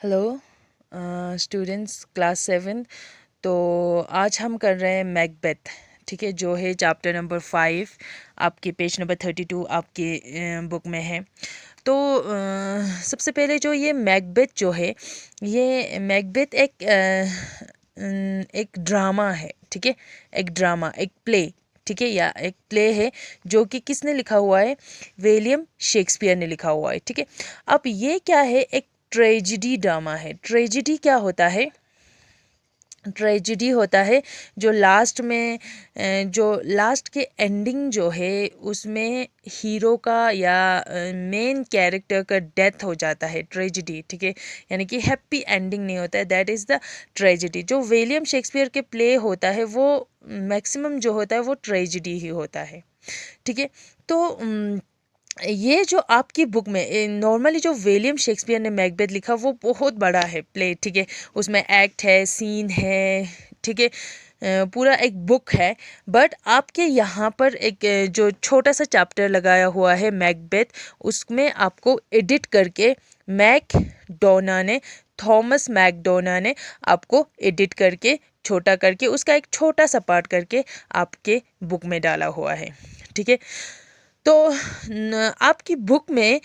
Hello students class 7। तो आज हम कर रहे हैं मैकबेथ, ठीक है, जो है चैप्टर नंबर 5, आपके पेज नंबर 32 आपके बुक में है। तो सबसे पहले जो ये मैकबेथ जो है, ये मैकबेथ एक ड्रामा है, ठीक है, एक ड्रामा, एक प्ले, ठीक है, या एक प्ले है जो कि किसने लिखा हुआ है, विलियम शेक्सपियर ने लिखा हुआ है, ठीक है। अब ये क्या है, एक ट्रेजिडी ड्रामा है। ट्रेजिडी क्या होता है? ट्रेजिडी होता है जो लास्ट में जो लास्ट के एंडिंग जो है उसमें हीरो का या मेन कैरेक्टर का डेथ हो जाता है, ट्रेजिडी, ठीक है, यानी कि हैप्पी एंडिंग नहीं होता है, दैट इज़ द ट्रेजिडी। जो विलियम शेक्सपियर के प्ले होता है वो मैक्सिमम जो होता है वो ट्रेजिडी ही होता है, ठीक है। तो ये जो आपकी बुक में नॉर्मली जो विलियम शेक्सपियर ने मैकबेथ लिखा वो बहुत बड़ा है प्ले, ठीक है, उसमें एक्ट है, सीन है, ठीक है, पूरा एक बुक है। बट आपके यहाँ पर एक जो छोटा सा चैप्टर लगाया हुआ है मैकबेथ, उसमें आपको एडिट करके थॉमस मैकडोना ने आपको एडिट करके छोटा करके उसका एक छोटा सा पार्ट करके आपके बुक में डाला हुआ है, ठीक है। तो आपकी बुक में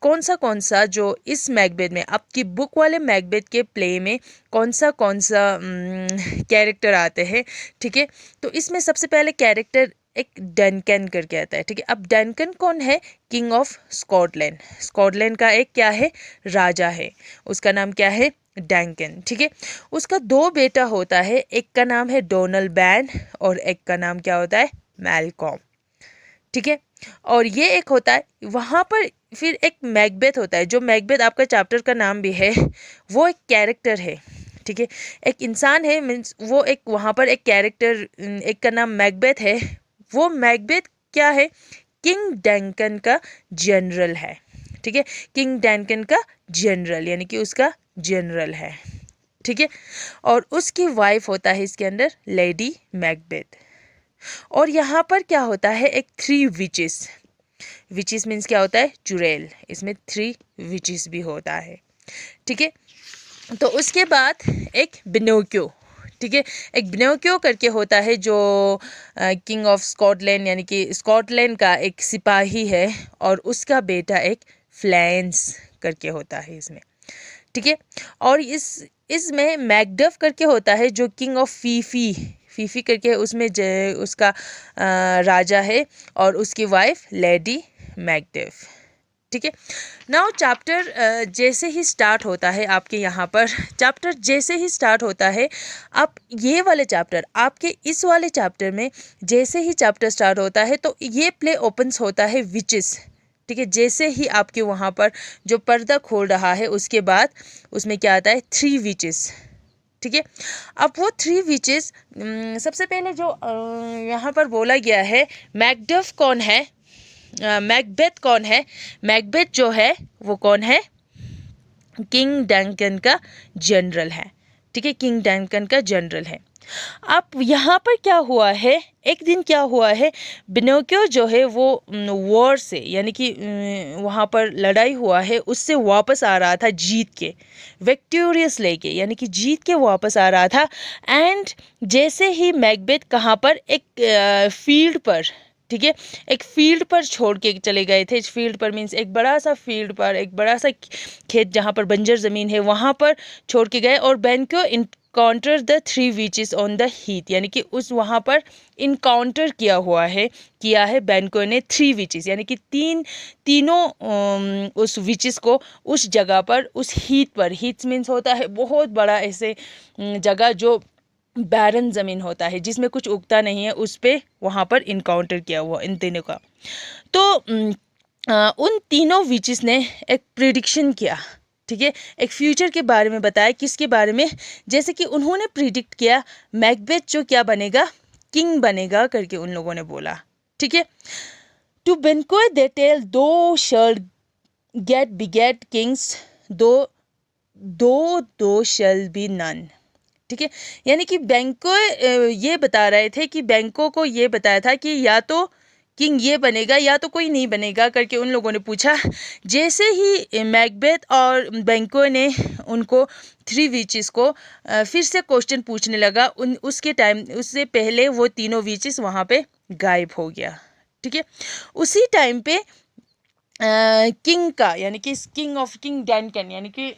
कौन सा जो इस मैकबेथ में आपकी बुक वाले मैकबेथ के प्ले में कौन सा कैरेक्टर आते हैं, ठीक है। तो इसमें सबसे पहले कैरेक्टर एक डनकन करके आता है, ठीक है। अब डनकन कौन है? King of Scotland. स्कॉटलैंड का एक क्या है, राजा है, उसका नाम क्या है, डंकन, ठीक है। उसका 2 बेटा होता है, एक का नाम है डोनल बैन और एक का नाम क्या होता है, मैलकॉम, ठीक है। और ये एक होता है, वहाँ पर फिर एक मैकबेथ होता है, जो मैकबेथ आपका चैप्टर का नाम भी है, वो एक कैरेक्टर है, ठीक है, एक इंसान है, मीन्स वो एक वहाँ पर एक कैरेक्टर, एक का नाम मैकबेथ है। वो मैकबेथ क्या है? किंग डंकन का जनरल है, ठीक है, किंग डंकन का जनरल, यानी कि उसका जनरल है, ठीक है। और उसकी वाइफ होता है इसके अंदर लेडी मैकबेथ। और यहाँ पर क्या होता है, एक 3 विचेस। विचेस मीन्स क्या होता है, चुड़ैल, इसमें 3 विचेस भी होता है, ठीक है। तो उसके बाद एक बिनोक्यो, ठीक है, एक बिनोक्यो करके होता है जो किंग ऑफ स्कॉटलैंड यानी कि स्कॉटलैंड का एक सिपाही है, और उसका बेटा एक फ्लैंस करके होता है इसमें, ठीक है। और इसमें मैकडफ करके होता है जो किंग ऑफ फीफी करके है, उसमें उसका राजा है और उसकी वाइफ लेडी मैकडफ, ठीक है। नाउ चैप्टर जैसे ही स्टार्ट होता है आपके यहाँ पर, चैप्टर जैसे ही स्टार्ट होता है, आप ये वाले चैप्टर आपके इस वाले चैप्टर में जैसे ही चैप्टर स्टार्ट होता है तो ये प्ले ओपन्स होता है विचेस, ठीक है। जैसे ही आपके वहाँ पर जो पर्दा खोल रहा है उसके बाद उसमें क्या आता है, 3 विचेस, ठीक है। अब वो 3 विचेस, सबसे पहले जो यहाँ पर बोला गया है, मैकडफ कौन है, मैकबेथ कौन है? मैकबेथ जो है वो कौन है, किंग डंकन का जनरल है, ठीक है, किंग डंकन का जनरल है। अब यहाँ पर क्या हुआ है, एक दिन क्या हुआ है, बिनोक्यो जो है वो वॉर से, यानी कि वहाँ पर लड़ाई हुआ है, उससे वापस आ रहा था जीत के, विक्टोरियस लेके, यानी कि जीत के वापस आ रहा था। एंड जैसे ही मैकबेथ कहाँ पर, एक फील्ड पर, ठीक है, एक फील्ड पर छोड़ के चले गए थे। इस फील्ड पर मीन्स एक बड़ा सा फील्ड पर, एक बड़ा सा खेत जहाँ पर बंजर ज़मीन है, वहाँ पर छोड़ के गए। और Banquo encounter the 3 witches on the heath, यानी कि उस वहाँ पर इनकाउंटर किया है बेनक्यो ने 3 विचेस, यानी कि तीनों उस विचेस को उस जगह पर, उस हीथ मीन्स होता है बहुत बड़ा ऐसे जगह जो बैरन ज़मीन होता है जिसमें कुछ उगता नहीं है, उस पे वहाँ पर इनकाउंटर किया हुआ इन तीनों का। तो उन तीनों विचेस ने एक प्रिडिक्शन किया, ठीक है, एक फ्यूचर के बारे में बताया। किसके बारे में? जैसे कि उन्होंने प्रिडिक्ट किया मैकबेथ जो क्या बनेगा, किंग बनेगा करके उन लोगों ने बोला, ठीक है। टू बेनक्यो दे टेल दो शल गेट बिगेट किंग्स, दो शल बी नन, ठीक है। यानी कि बैंको ये बता रहे थे कि बैंको को ये बताया था कि या तो किंग ये बनेगा या तो कोई नहीं बनेगा करके उन लोगों ने पूछा। जैसे ही मैकबेथ और बैंक्वे ने उनको 3 विचेस को फिर से क्वेश्चन पूछने लगा, उससे पहले वो तीनों विचेस वहाँ पे गायब हो गया। ठीक है, उसी टाइम पे किंग का यानी कि किंग डैनकन यानी कि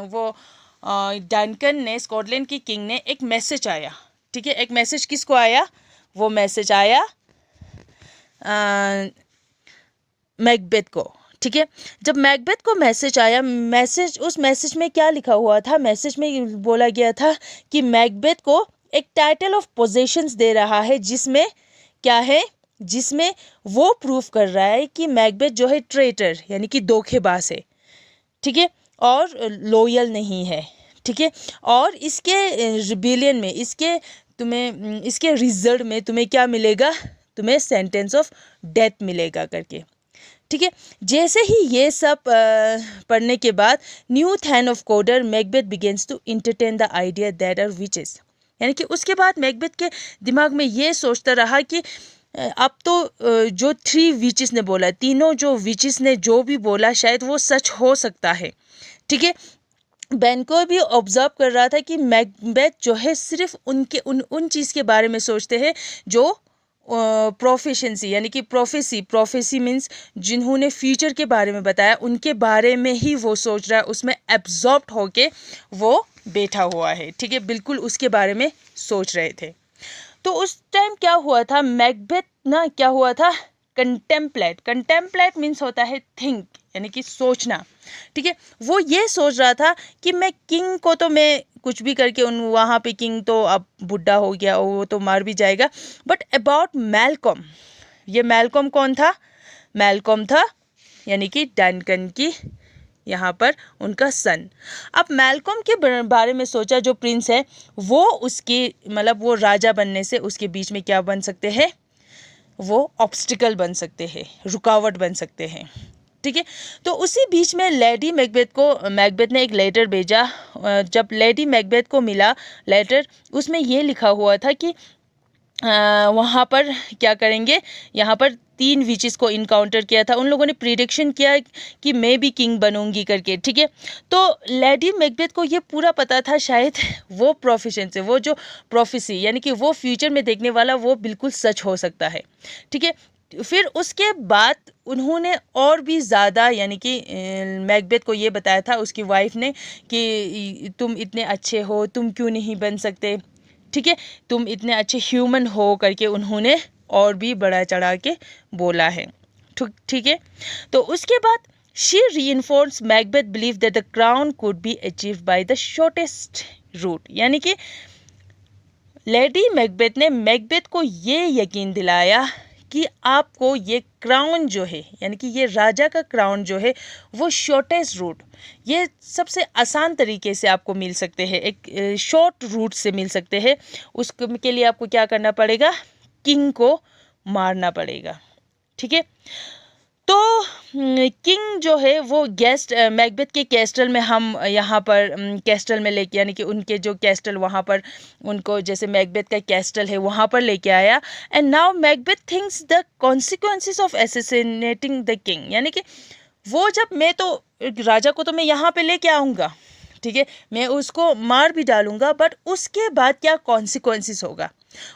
वो डैनकन ने, स्कॉटलैंड की किंग ने एक मैसेज आया। ठीक है, एक मैसेज किसको आया? वो मैसेज आया मैकबेथ को। ठीक है, जब मैकबेथ को मैसेज आया, उस मैसेज में क्या लिखा हुआ था? मैसेज में बोला गया था कि मैकबेथ को एक टाइटल ऑफ पोजेशंस दे रहा है, जिसमें क्या है? जिसमें वो प्रूफ कर रहा है कि मैकबेथ जो है ट्रेटर यानी कि धोखेबाज है। ठीक है, और लॉयल नहीं है। ठीक है, और इसके रिबेलियन में, इसके रिजल्ट में तुम्हें क्या मिलेगा? तुम्हें सेंटेंस ऑफ डेथ मिलेगा करके। ठीक है, जैसे ही ये सब पढ़ने के बाद new thane of Cawdor Macbeth begins to entertain the idea that are witches, यानी कि उसके बाद मैकबेथ के दिमाग में ये सोचता रहा कि अब तो जो 3 विचेस ने बोला, तीनों जो विचेस ने जो भी बोला शायद वो सच हो सकता है। ठीक है, बैंक्वे भी ऑब्जर्व कर रहा था कि मैकबेथ जो है सिर्फ उन चीज़ के बारे में सोचते हैं जो प्रोफेशंसी यानी कि प्रोफेसी मीन्स जिन्होंने फ्यूचर के बारे में बताया, उनके बारे में ही वो सोच रहा है, उसमें एब्जॉर्ब होके वो बैठा हुआ है। ठीक है, बिल्कुल उसके बारे में सोच रहे थे। तो उस टाइम क्या हुआ था? मैकबेथ ना क्या हुआ था? कंटेम्पलेट मीन्स होता है थिंक यानी कि सोचना। ठीक है, वो ये सोच रहा था कि मैं किंग को तो मैं कुछ भी करके वहाँ पे किंग तो अब बुढ़ा हो गया, वो तो मार भी जाएगा, बट अबाउट मैलकॉम, ये मैलकॉम कौन था? मैलकॉम था यानी कि डैनकन की यहाँ पर उनका सन। अब मैलकॉम के बारे में सोचा, जो प्रिंस है वो उसकी मतलब वो राजा बनने से उसके बीच में क्या बन सकते हैं? वो ऑब्स्टिकल बन सकते हैं, रुकावट बन सकते हैं। ठीक है, तो उसी बीच में लेडी मैकबेथ ने एक लेटर भेजा। जब लेडी मैकबेथ को मिला लेटर, उसमें ये लिखा हुआ था कि वहाँ पर क्या करेंगे, यहाँ पर 3 विचेस को इनकाउंटर किया था। उन लोगों ने प्रिडिक्शन किया कि मैं भी किंग बनूंगी करके। ठीक है, तो लेडी मैकबेथ को ये पूरा पता था शायद वो प्रोफेशन से, वो जो प्रोफेसी यानी कि वो फ्यूचर में देखने वाला, वो बिल्कुल सच हो सकता है। ठीक है, फिर उसके बाद उन्होंने और भी ज़्यादा यानी कि मैकबेथ को ये बताया था उसकी वाइफ ने कि तुम इतने अच्छे हो, तुम क्यों नहीं बन सकते? ठीक है, तुम इतने अच्छे ह्यूमन हो करके उन्होंने और भी बढ़ा चढ़ा के बोला है। ठीक है, तो उसके बाद she reinforce Macbeth believe that the crown could be achieved by the shortest route, यानी कि लेडी मैकबेथ ने मैकबेथ को ये यकीन दिलाया कि आपको ये क्राउन जो है यानी कि ये राजा का क्राउन जो है वो शॉर्टेस्ट रूट, ये सबसे आसान तरीके से आपको मिल सकते हैं, एक शॉर्ट रूट से मिल सकते हैं। उसके लिए आपको क्या करना पड़ेगा? किंग को मारना पड़ेगा। ठीक है, तो किंग जो है वो मैकबेथ के कैस्टल में, हम यहाँ पर कैस्टल में लेके यानी कि उनके जो कैस्टल वहाँ पर उनको, जैसे मैकबेथ का कैस्टल है वहाँ पर लेके आया। And now Macbeth thinks the consequences of assassinating the king, यानी कि वो जब मैं तो राजा को तो मैं यहाँ पे लेके आऊँगा, ठीक है, मैं उसको मार भी डालूँगा, बट उसके बाद क्या कॉन्सिक्वेंसेस होगा,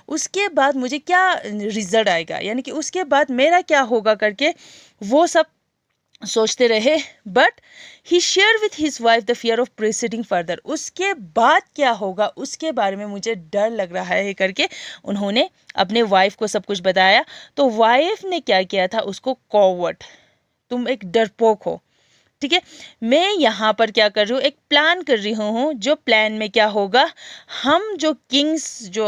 उसके बाद मुझे क्या रिजल्ट आएगा, यानी कि उसके बाद मेरा क्या होगा करके वो सब सोचते रहे। But he share with his wife the fear of proceeding further, उसके बाद क्या होगा उसके बारे में मुझे डर लग रहा है करके उन्होंने अपने वाइफ को सब कुछ बताया। तो वाइफ ने क्या किया था, उसको कॉवर्ड, तुम एक डरपोक हो। ठीक है, मैं यहाँ पर क्या कर रही हूँ, एक प्लान कर रही हूँ, जो प्लान में क्या होगा, हम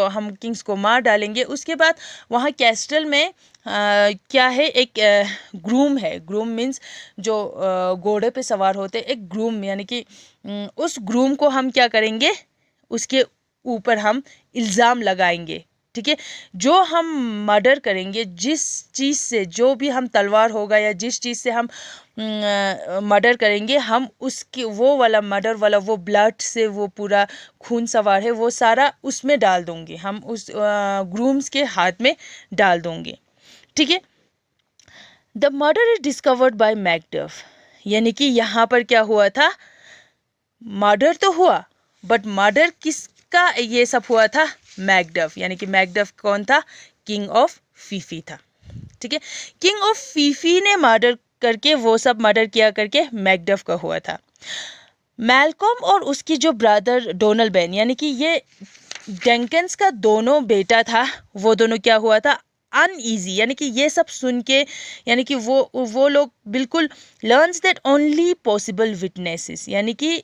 हम किंग्स को मार डालेंगे। उसके बाद वहाँ कैस्टल में क्या है, एक ग्रूम है, ग्रूम मीन्स जो घोड़े पे सवार होते, एक ग्रूम, यानी कि उस ग्रूम को हम क्या करेंगे, उसके ऊपर हम इल्ज़ाम लगाएंगे। ठीक है, जो हम मर्डर करेंगे, जिस चीज़ से, जो भी हम तलवार होगा या जिस चीज़ से हम मर्डर करेंगे, हम उसकी वो वाला मर्डर वाला वो ब्लड से वो पूरा खून सवार है वो सारा उसमें डाल दूँगे, हम उस ग्रूम्स के हाथ में डाल दूँगे। ठीक है। The murder is discovered by Macduff, यानी कि यहाँ पर क्या हुआ था, मर्डर तो हुआ बट मर्डर किसका ये सब हुआ था, मैकडफ, यानी कि मैकडफ कौन था, किंग ऑफ फीफी था। ठीक है, किंग ऑफ फीफी ने मर्डर करके वो सब मर्डर किया करके मैकडफ का हुआ था। मैल्कॉम और उसकी जो ब्रदर डोनल बेन, यानी कि ये डंकन्स का दोनों बेटा था, वो दोनों क्या हुआ था, अनईजी, यानी कि ये सब सुन के, यानी कि वो लोग बिल्कुल learns that only possible witnesses, यानी कि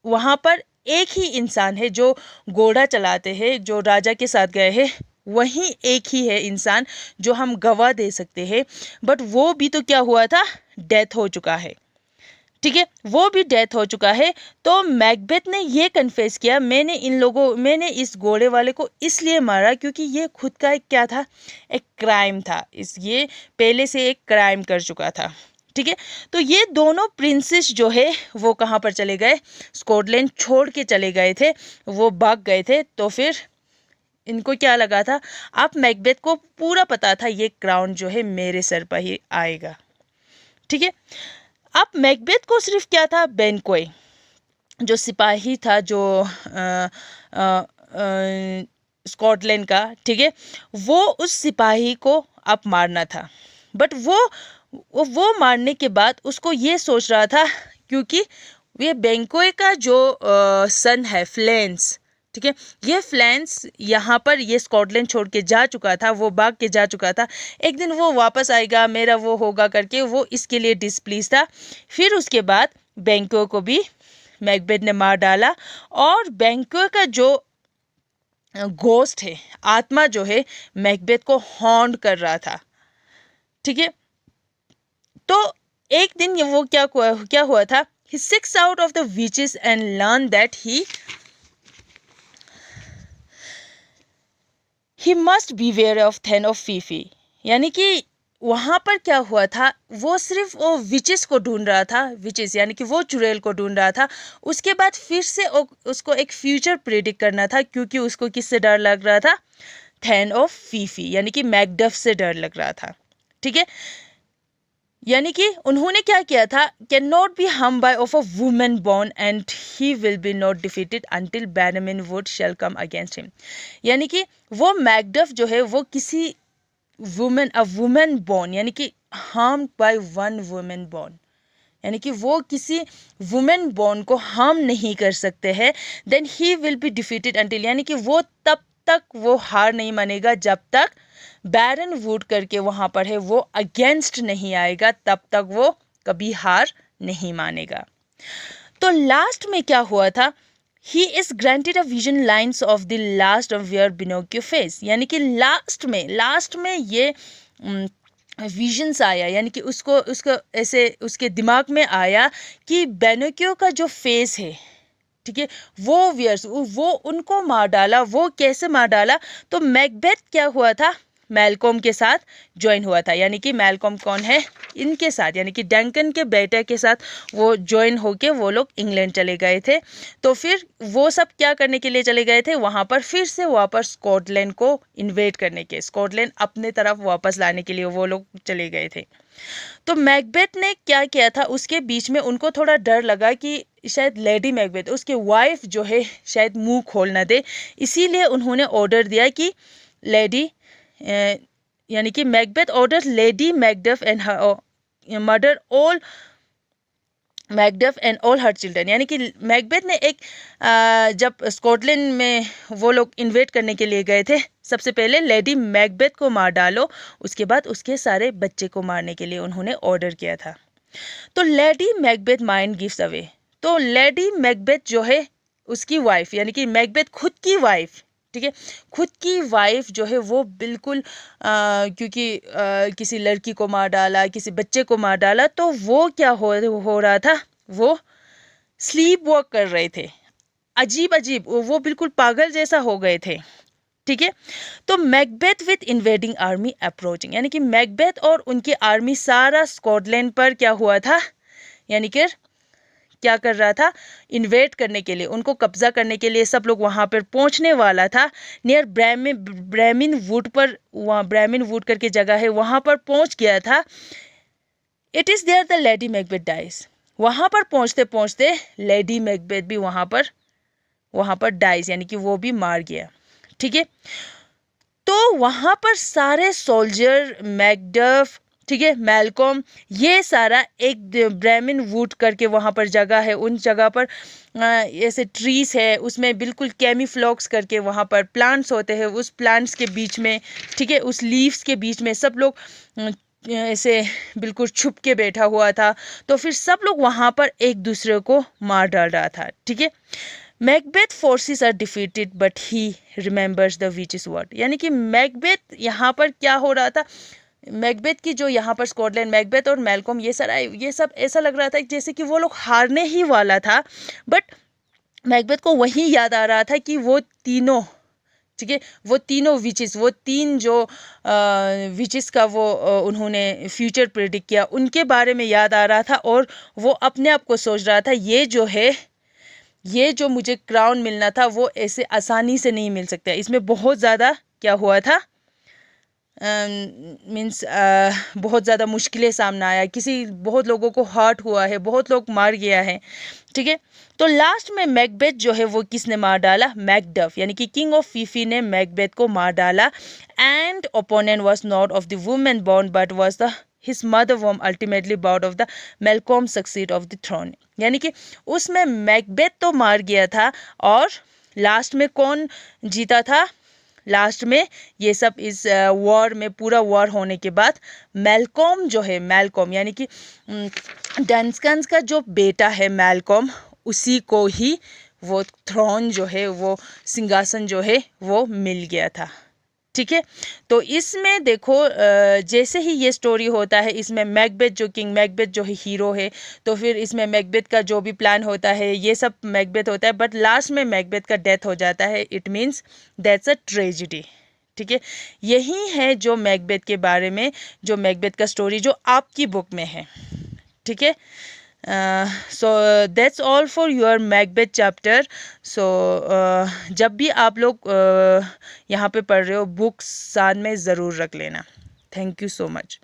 वहाँ पर एक ही इंसान है जो घोड़ा चलाते हैं, जो राजा के साथ गए हैं, वही एक ही है इंसान जो हम गवाह दे सकते हैं, बट वो भी तो क्या हुआ था, डेथ हो चुका है। ठीक है, वो भी डेथ हो चुका है। तो मैकबेथ ने ये कन्फेस किया, मैंने इस घोड़े वाले को इसलिए मारा क्योंकि ये खुद का एक क्या था, एक क्राइम था, ये पहले से एक क्राइम कर चुका था। ठीक है, तो ये दोनों प्रिंसेस जो है वो कहाँ पर चले गए, स्कॉटलैंड छोड़ के चले गए थे, वो भाग गए थे। तो फिर इनको क्या लगा था, अब मैकबेथ को पूरा पता था ये क्राउन जो है मेरे सर पर ही आएगा। ठीक है, अब मैकबेथ को सिर्फ क्या था, बेनकोय जो सिपाही था, जो स्कॉटलैंड का, ठीक है, वो उस सिपाही को अब मारना था। बट वो मारने के बाद उसको ये सोच रहा था, क्योंकि ये बेनकोय का जो सन है फ्लेंस, ठीक है, ये फ्लेंस यहाँ पर ये स्कॉटलैंड छोड़ के जा चुका था, वो भाग के जा चुका था, एक दिन वो वापस आएगा, मेरा वो होगा करके वो इसके लिए डिस्प्लीज था। फिर उसके बाद बेनकोय को भी मैकबेथ ने मार डाला, और बेनकोय का जो घोस्ट है, आत्मा जो है, मैकबेथ को हॉन्ट कर रहा था। ठीक है, तो एक दिन वो क्या हुआ था, he seeks out of the witches and learn that he must beware of Thane of Fifi, यानी कि वहाँ पर क्या हुआ था, वो सिर्फ वो विचेस को ढूंढ रहा था, विचेस यानी कि वो चुड़ैल को ढूंढ रहा था। उसके बाद फिर से उसको एक फ्यूचर प्रेडिक्ट करना था, क्योंकि उसको किससे डर लग रहा था, थैन ऑफ फीफी, यानी कि मैकडफ से डर लग रहा था। ठीक है, यानी कि उन्होंने क्या किया था, can not be harm by of a women born and he will be not defeated until Birnam wood shall come against him, यानी कि वो मैकडफ जो है वो किसी वुमेन बॉर्न, यानी कि harm by one women born, यानी कि वो किसी वुमेन बॉर्न को हार्म नहीं कर सकते हैं, then he will be defeated until, यानी कि वो तब तक वो हार नहीं मानेगा जब तक बैरन वुड करके वहाँ पर है वो अगेंस्ट नहीं आएगा, तब तक वो कभी हार नहीं मानेगा। तो लास्ट में क्या हुआ था, he is granted a vision lines of the last of where Banquo face, यानी कि लास्ट में ये विजन्स आया, यानी कि उसको ऐसे उसके दिमाग में आया कि बेनोकियो का जो फेस है, ठीक है, वो उनको मार डाला। वो कैसे मार डाला, तो मैकबेथ क्या हुआ था, मैल्कॉम के साथ ज्वाइन हुआ था, यानी कि मैल्कॉम कौन है, इनके साथ, यानी कि डंकन के बेटे के साथ वो ज्वाइन होके वो लोग इंग्लैंड चले गए थे। तो फिर वो सब क्या करने के लिए चले गए थे, वहाँ पर फिर से वापस स्कॉटलैंड को इन्वेड करने के, स्कॉटलैंड अपने तरफ वापस लाने के लिए वो लोग चले गए थे। तो मैकबेथ ने क्या किया था, उसके बीच में उनको थोड़ा डर लगा कि शायद लेडी मैकबेथ उसके वाइफ जो है शायद मुंह खोल ना दे, इसीलिए उन्होंने ऑर्डर दिया कि लेडी यानी कि Macbeth order lady Macduff and murder all Macduff and all her children, यानी कि मैकबेथ ने एक जब स्कॉटलैंड में वो लोग इन्वेड करने के लिए गए थे, सबसे पहले लेडी मैकबेथ को मार डालो, उसके बाद उसके सारे बच्चे को मारने के लिए उन्होंने ऑर्डर किया था। तो lady Macbeth mind gives away, तो लेडी मैकबेथ जो है उसकी वाइफ, यानी कि मैकबेथ खुद की वाइफ, ठीक है, खुद की वाइफ जो है वो बिल्कुल क्योंकि किसी लड़की को मार डाला, किसी बच्चे को मार डाला, तो वो क्या हो रहा था, वो स्लीप वॉक कर रहे थे, अजीब वो बिल्कुल पागल जैसा हो गए थे। ठीक है, तो Macbeth with invading army approaching, यानी कि मैकबेथ और उनकी आर्मी सारा स्कॉटलैंड पर क्या हुआ था, यानी कि क्या कर रहा था, इन्वेट करने के लिए, उनको कब्जा करने के लिए सब लोग वहाँ पर पहुँचने वाला था। नियर ब्राह्मीण वुड पर, वहाँ ब्राह्मीण वुड करके जगह है, वहाँ पर पहुँच गया था। It is there the lady Macbeth dies. वहाँ पर पहुँचते पहुँचते लेडी मैकबेथ भी वहाँ पर डाइज, यानी कि वो भी मार गया। ठीक है, तो वहाँ पर सारे सोल्जर, मैकडफ, ठीक है, मैलकॉम, ये सारा एक ब्राह्मीण वुड करके वहाँ पर जगह है, उन जगह पर ऐसे ट्रीज है, उसमें बिल्कुल कैमीफ्लॉक्स करके वहाँ पर प्लांट्स होते हैं, उस प्लांट्स के बीच में, ठीक है, उस लीव्स के बीच में सब लोग ऐसे बिल्कुल छुप के बैठा हुआ था। तो फिर सब लोग वहाँ पर एक दूसरे को मार डाल रहा था। ठीक है, Macbeth forces are defeated but he remembers the witches word, यानी कि मैकबेथ यहाँ पर क्या हो रहा था, मैकबेथ की जो यहाँ पर स्कॉटलैंड, मैकबेथ और मैलकॉम, ये सब ऐसा लग रहा था जैसे कि वो लोग हारने ही वाला था। बट मैकबेथ को वही याद आ रहा था कि वो तीनों, ठीक है, वो तीनों विचेस, वो तीन जो विचेस का वो उन्होंने फ्यूचर प्रेडिक्ट किया, उनके बारे में याद आ रहा था। और वो अपने आप को सोच रहा था, ये जो है, ये जो मुझे क्राउन मिलना था वो ऐसे आसानी से नहीं मिल सकता, इसमें बहुत ज़्यादा क्या हुआ था, मीन्स बहुत ज़्यादा मुश्किलें सामना आया, बहुत लोगों को हर्ट हुआ है, बहुत लोग मार गया है। ठीक है, तो लास्ट में मैकबेथ जो है वो किसने मार डाला, मैकडफ, यानी कि किंग ऑफ फीफी ने मैकबेथ को मार डाला। And opponent was not of the women born but was the his mother womb ultimately bout of the Malcolm succeed of the throne, यानी कि उसमें मैकबेथ तो मार गया था और लास्ट में कौन जीता था, लास्ट में ये सब इस वॉर में, पूरा वॉर होने के बाद मैलकॉम जो है, मैलकॉम यानी कि डंकन का जो बेटा है मैलकॉम, उसी को ही वो थ्रोन जो है, वो सिंहासन जो है वो मिल गया था। ठीक है, तो इसमें देखो जैसे ही ये स्टोरी होता है, इसमें मैकबेथ जो किंग, मैकबेथ जो हीरो है, तो फिर इसमें मैकबेथ का जो भी प्लान होता है ये सब मैकबेथ होता है, बट लास्ट में मैकबेथ का डेथ हो जाता है। It means that's a tragedy. ठीक है, यही है जो मैकबेथ के बारे में, जो मैकबेथ का स्टोरी जो आपकी बुक में है। ठीक है, so that's all for your Macbeth chapter. सो जब भी आप लोग यहाँ पे पढ़ रहे हो, बुक्स साथ में ज़रूर रख लेना। Thank you so much.